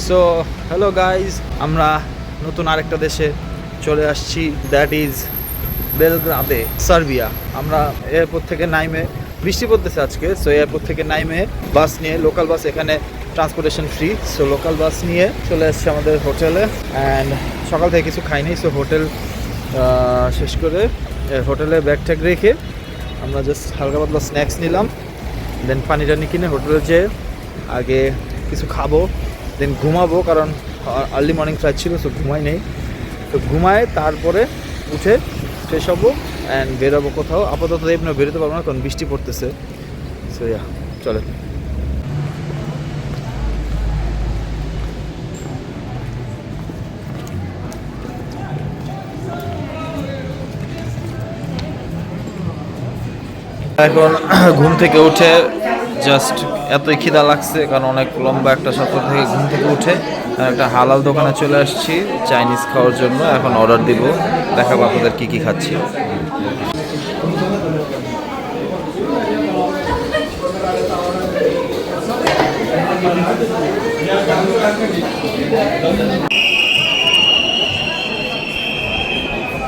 So hello guys, আমরা নতুন আরেকটা দেশে চলে আসছি, দ্যাট ইজ বেলগ্রাদে, সার্বিয়া। আমরা এয়ারপোর্ট থেকে নাইমে, বৃষ্টি পড়তেছে আজকে, সো এয়ারপোর্ট থেকে নাইমে বাস নিয়ে, লোকাল বাস, এখানে transportation free, so local bus নিয়ে চলে আসছি আমাদের হোটেলে। অ্যান্ড সকাল থেকে কিছু খাইনি, সো হোটেল শেষ করে হোটেলে ব্যাগ ট্যাগ রেখে আমরা জাস্ট হালকা পাতলা স্ন্যাক্স নিলাম, দেন পানি টানি কিনে হোটেলে যেয়ে আগে কিছু খাবো, দেন ঘুমাবো, কারণ আর্লি মর্নিং ফ্লাইট ছিল, সো ঘুমাই নেই। তো ঘুমায় তারপরে উঠে ফ্রেশ হবো অ্যান্ড বেরোবো কোথাও। আপাতত এমনি বেরোতে পারবো না কারণ বৃষ্টি পড়তেছে। সো ইয়া, চলে। এখন ঘুম থেকে উঠে জাস্ট এতই খিদা লাগছে, কারণ অনেক লম্বা একটা সফর থেকে ঘুম থেকে উঠে একটা হালাল দোকানে চলে আসছি চাইনিজ খাওয়ার জন্য। এখন অর্ডার দিব, দেখাবো আপনাদের কী কী খাচ্ছি।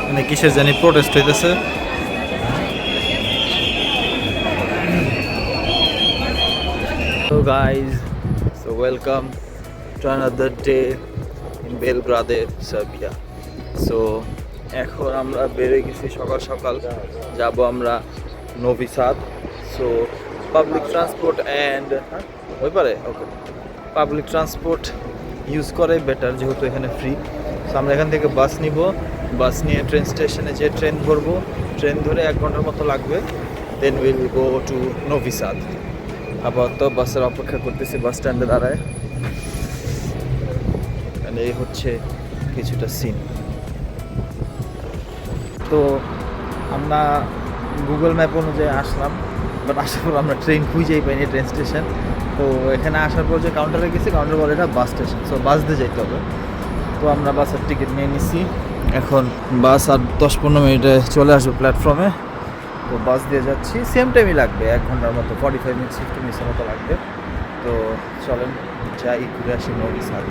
মানে কিসের জানি প্রোটেস্ট হইতেছে। Hello guys, so welcome to another day in Belgrade, Serbia. So এখন আমরা বেরিয়ে গেছি সকাল সকাল, যাব আমরা Novi Saad. So public transport and ওই পারে ওকে পাবলিক ট্রান্সপোর্ট ইউজ করে বেটার, যেহেতু এখানে ফ্রি। সো আমরা এখান থেকে বাস নিব, বাস নিয়ে ট্রেন স্টেশনে যেয়ে ট্রেন ধরবো, ট্রেন ধরে 1 ঘন্টার মতো লাগবে, then will go to Novi Sad. আপাতত বাসের অপেক্ষা করতেছি বাস স্ট্যান্ডে দাঁড়ায়। এই হচ্ছে কিছুটা সিন। তো আমরা গুগল ম্যাপ অনুযায়ী আসলাম, বাট আসার পর আমরা ট্রেন খুঁজেই পাইনি, ট্রেন স্টেশন। তো এখানে আসার পর যে কাউন্টারে গেছি, কাউন্টার পর এটা বাস স্টেশন, সো বাস দিয়ে যেতে হবে। তো আমরা বাসের টিকিট নিয়ে নিছি, এখন বাস আর 10-15 মিনিটে চলে আসবে প্ল্যাটফর্মে। তো বাস দিয়ে যাচ্ছি, সেম টাইমই লাগবে, 1 ঘন্টার মতো, 45 মিনিট 50 মিনিটের মতো লাগবে। তো চলেন যাই, ঘুরে আসি নোভি সাদ।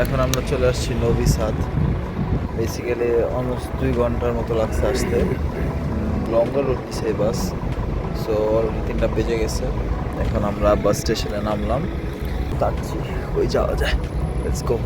এখন আমরা চলে আসছি নোভি সাদ। বেসিক্যালি অলমোস্ট 2 ঘন্টার মতো লাগছে আসতে, লঙ্গার রুট নিছে এই বাস। সো অলরেডি 3টা বেজে গেছে। এখন আমরা বাস স্টেশনে নামলাম, তাচ্ছি ওই যাওয়া যায়। Let's go.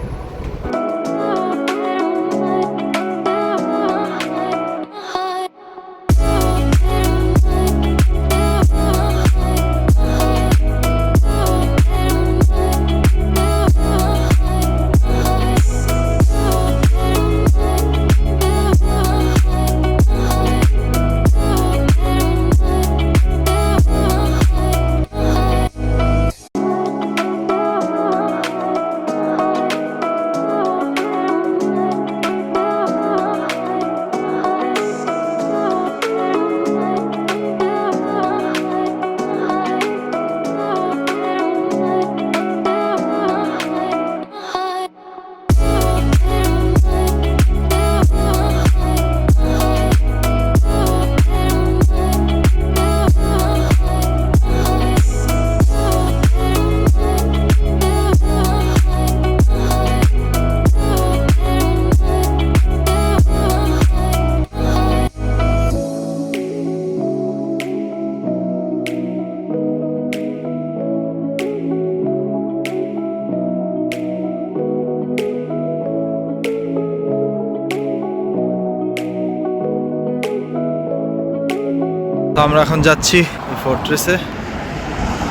তো আমরা এখন যাচ্ছি ফোর্ট্রেসে,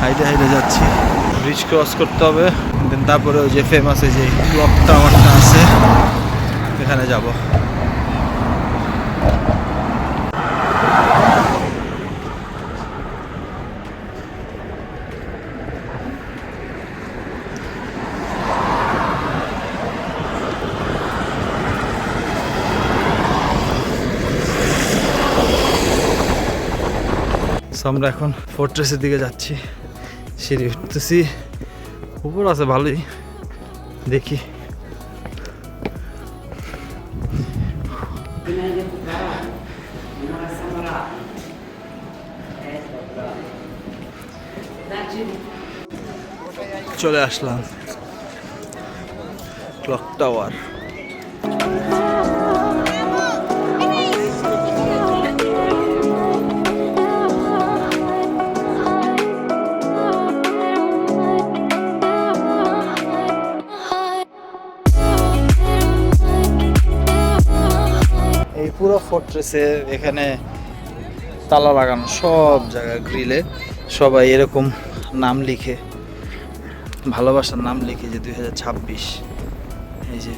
হাইটে হাইটে যাচ্ছি, ব্রিজ ক্রস করতে হবে, দেন তারপরে ওই যে ফেমাস এই যে ক্লক টাওয়ারটা আছে এখানে যাব। আমরা এখন ফোর্ট্রেসের দিকে যাচ্ছি, সিঁড়ি উঠতেছি, উপর আছে ভালোই, দেখি। চলে আসলাম ক্লক টাওয়ার। এই পুরো ফোর্ট্রেসে এখানে তালা লাগানো, সব জায়গায় গ্রিলে সবাই এরকম নাম লিখে, ভালোবাসার নাম লিখে যে 2026, এই যে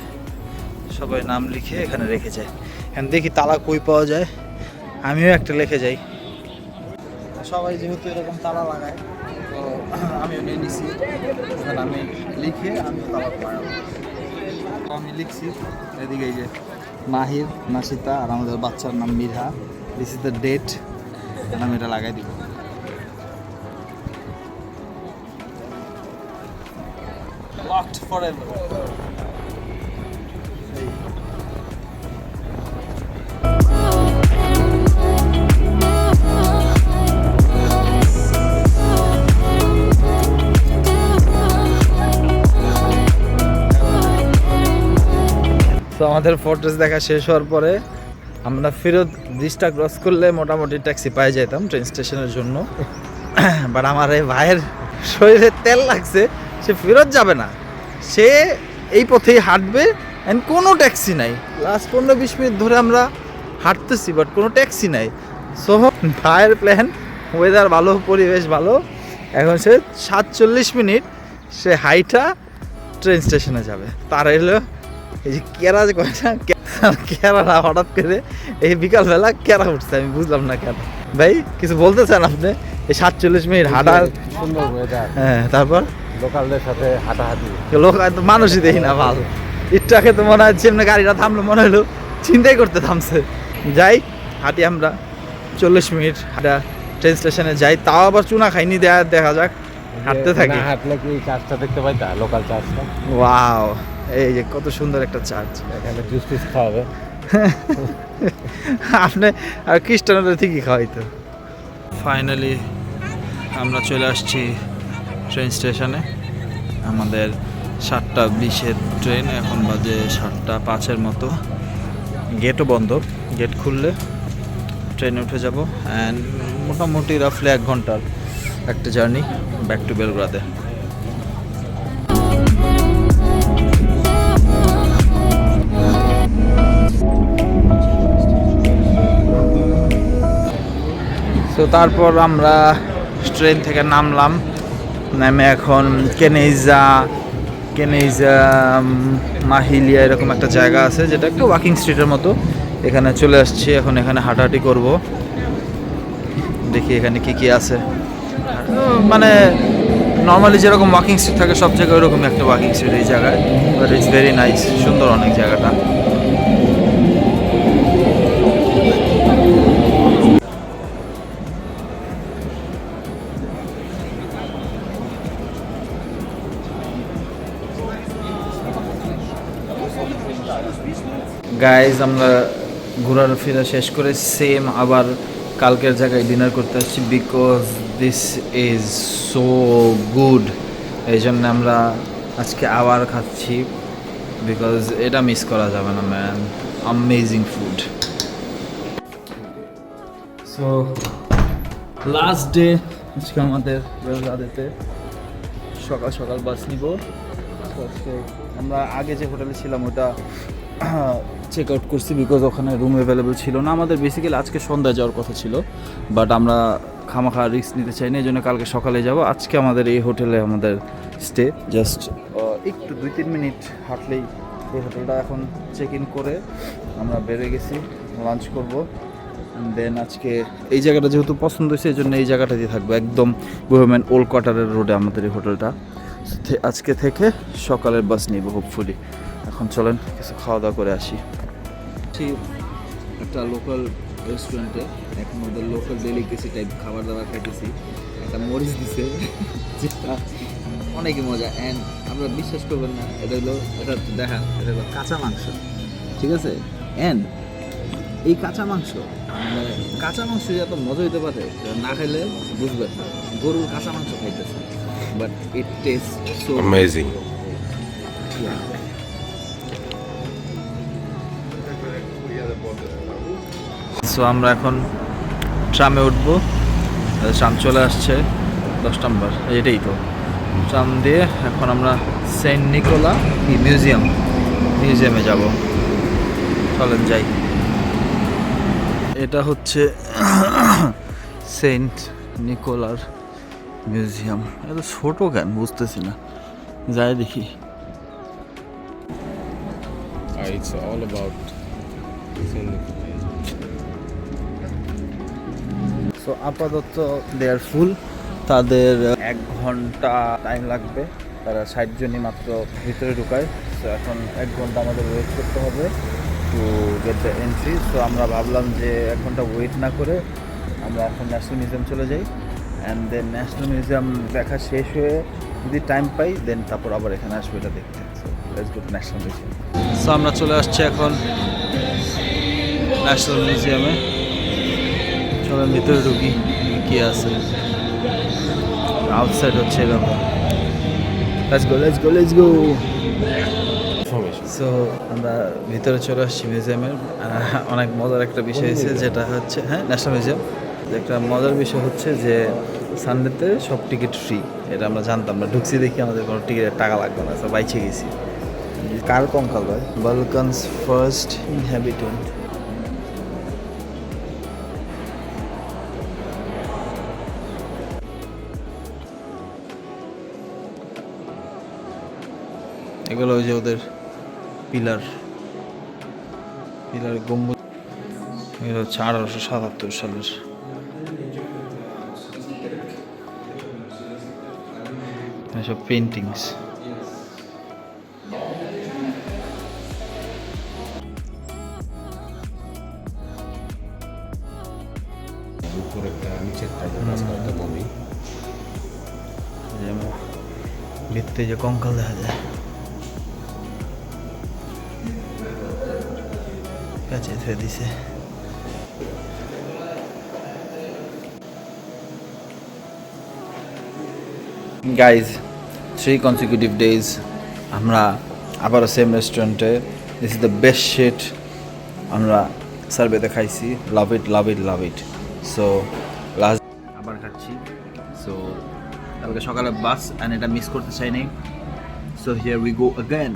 সবাই নাম লিখে এখানে রেখে যায়। এখন দেখি তালা কই পাওয়া যায়, আমিও একটা লিখে যাই। সবাই যেহেতু এরকম তালা লাগায় তো আমিও নিয়ে নিছি, এখানে আমি লিখে আমিও তালা লাগাবো। আমি লিখছি এদিকে, এই যে মাহির, নাসিতা আর আমাদের বাচ্চার নাম মিরহা, দিস ইজ দ্য ডেট, আমি এটা লাগাই দিব। Locked forever. তো আমাদের ফোর্ট্রেস দেখা শেষ হওয়ার পরে আমরা ফেরত ব্রিজটা ক্রস করলে মোটামুটি ট্যাক্সি পাই যেতাম ট্রেন স্টেশনের জন্য। বাট আমার এই ভাইয়ের শরীরে তেল লাগছে, সে ফেরত যাবে না, সে এই পথেই হাঁটবে, অ্যান্ড কোনো ট্যাক্সি নাই। লাস্ট 15-20 মিনিট ধরে আমরা হাঁটতেছি বাট কোনো ট্যাক্সি নাই। সো ভাইয়ের প্ল্যান, ওয়েদার ভালো, পরিবেশ ভালো, এখন সে 47 মিনিট সে হাইটা ট্রেন স্টেশনে যাবে। তার এলো এই যে কেরা, যে কয়টা কেরারা হঠাৎ করে এই বিকালবেলা কেরা উঠছে, আমি বুঝলাম না কেন। ভাই কিছু বলতে চান আপনি? এই 47 মিনিট হাঁটার সুন্দর ওয়েদার, হ্যাঁ, তারপর লোকালদের সাথে হাঁটাহাঁটি, লোক তো মানুষই দেখি না ভালো। ইটটাকে তো মনে হচ্ছে এমনি গাড়িটা থামলো, মনে হলো চিন্তাই করতে থামছে। যাই হাঁটি আমরা 40 মিনিট হাঁটা ট্রেন স্টেশনে যাই, তাও আবার চুনা খাইনি, দেখা যাক, হাঁটতে থাকি। হাঁটলে কি চার্জটা দেখতে পাই, তা লোকাল চার্জটা, ওয়াও, এই যে কত সুন্দর একটা চার্চ। এখানে জুস টুস খাওয়াবে আপনি আর খ্রিস্টানদের ঠিকই খাওয়াইতো। ফাইনালি আমরা চলে আসছি ট্রেন স্টেশনে। আমাদের 7:20-এর ট্রেন, এখন বাজে 7:05-এর মতো। গেটও বন্ধ, গেট খুললে ট্রেনে উঠে যাব। অ্যান্ড মোটামুটি রাফলি 1 ঘন্টার একটা জার্নি ব্যাক টু বেলগ্রাদে। তো তারপর আমরা ট্রেন থেকে নামলাম, নামে এখন কেনেইজা মাহিলিয়া এরকম একটা জায়গা আছে, যেটা একটা ওয়াকিং স্ট্রিটের মতো। এখানে চলে আসছি, এখন এখানে হাঁটাহাঁটি করব, দেখি এখানে কি কি আছে। মানে নর্মালি যেরকম ওয়াকিং স্ট্রিট থাকে সব জায়গায়, ওরকম একটা ওয়াকিং স্ট্রিট এই জায়গায়, বাট ইটস ভেরি নাইস, সুন্দর অনেক জায়গাটা। গাইজ আমরা ঘোরাফেরা শেষ করে সেম আবার কালকের জায়গায় ডিনার করতে আসছি, because this is so good. এই জন্য আমরা আজকে আবার খাচ্ছি, বিকজ এটা মিস করা যাবে না man, amazing food. So last day আজকে আমাদের বেলগ্রাদেতে, সকাল সকাল বাস নিব। আমরা আগে যে হোটেলে ছিলাম ওটা চেক আউট করছি, বিকজ ওখানে রুম অ্যাভেলেবেল ছিল না। আমাদের বেসিক্যালি আজকে সন্ধ্যায় যাওয়ার কথা ছিল, বাট আমরা খামাখা রিস্ক নিতে চাই না, এই জন্য কালকে সকালে যাব। আজকে আমাদের এই হোটেলে আমাদের স্টে, জাস্ট একটু 2-3 মিনিট হাঁটলেই এই হোটেলটা। এখন চেক ইন করে আমরা বেরিয়ে গেছি, লাঞ্চ করব। দেন আজকে এই জায়গাটা যেহেতু পছন্দ হয়েছে, এই জন্য এই জায়গাটাতেই থাকবো, একদম গভর্নমেন্ট ওল্ড কোয়ার্টারের রোডে আমাদের এই হোটেলটা। আজকে থেকে সকালের বাস নিব হোপফুলি। এখন চলেন কিছু খাওয়া দাওয়া করে আসি। একটা লোকাল রেস্টুরেন্টে এখন ওদের লোকাল ডেলিকেসি টাইপ খাবার দাবার খাইতেছি। একটা মরিচ দিছে যেটা অনেকই মজা, অ্যান্ড আমরা বিশ্বাস করবেন না, এটা হলো কাঁচা মাংস, ঠিক আছে? অ্যান্ড এই কাঁচা মাংস মানে কাঁচা মাংস এত মজা হইতে পারে না খাইলে বুঝবেন না। গরুর কাঁচা মাংস খাইতেছে but it test so Amazing. So আমরা এখন ট্রামে উঠবো, ট্রাম চলে আসছে 10 নম্বর, এটাই তো ট্রাম দিয়ে এখন আমরা সেন্ট নিকোলা মিউজিয়ামে যাব। চলেন যাই। এটা হচ্ছে সেন্ট নিকোলার মিউজিয়াম। এত ছোট কেন বুঝতেছি না, যাই দেখি। It's all about সো আপাতত দে আর ফুল, তাদের 1 ঘন্টা টাইম লাগবে, তারা 60 জনই মাত্র ভিতরে ঢুকায়। সো এখন 1 ঘন্টা আমাদের ওয়েট করতে হবে to get the entry. So আমরা ভাবলাম যে 1 ঘন্টা ওয়েট না করে আমরা এখন ন্যাশনাল মিউজিয়াম চলে যাই, অ্যান্ড দেন ন্যাশনাল মিউজিয়াম দেখা শেষ হয়ে যদি টাইম পাই দেন তারপর আবার এখানে আসবো এটা দেখতে। So let's go to national museum. So আমরা চলে আসছি এখন ন্যাশনাল মিউজিয়ামে। চলেন ভিতরে ঢুকি, কি আছে। আউটসাইড হচ্ছে এরকম। Let's go. সো আমরা ভিতরে চলে আসছি মিউজিয়ামের। অনেক মজার একটা বিষয় হয়েছে, যেটা হচ্ছে ন্যাশনাল মিউজিয়াম। একটা মজার বিষয় হচ্ছে যে সানডেতে সব টিকিট ফ্রি, এটা আমরা জানতাম না। ঢুকছি দেখি আমাদের কোনো টিকিটের টাকা লাগবে না, সব বাইচে গেছি। কার কঙ্কাল ভাই? বালকানস ফার্স্ট ইনহ্যাবিটেন্ট। এগুলো ওই যে ওদের পিলার গম্বুজ। এগুলো হচ্ছে 1877 সালের। এসব পেন্টিংস। উপরে একটা নিচেরটা একটা মমি। যেমন ভিত্তি যে কঙ্কাল দেখা যায়, কাছে ধুয়ে দিছে। গাইজ 3 consecutive days আমরা আবারও সেম রেস্টুরেন্টে। This is the best shit আমরা সার্ভেতে খাইছি। লাভ ইট। সো লাস্ট আবার খাচ্ছি। সো কালকে সকালে বাস, অ্যান্ড এটা মিস করতে চাই নাই। So here we go again.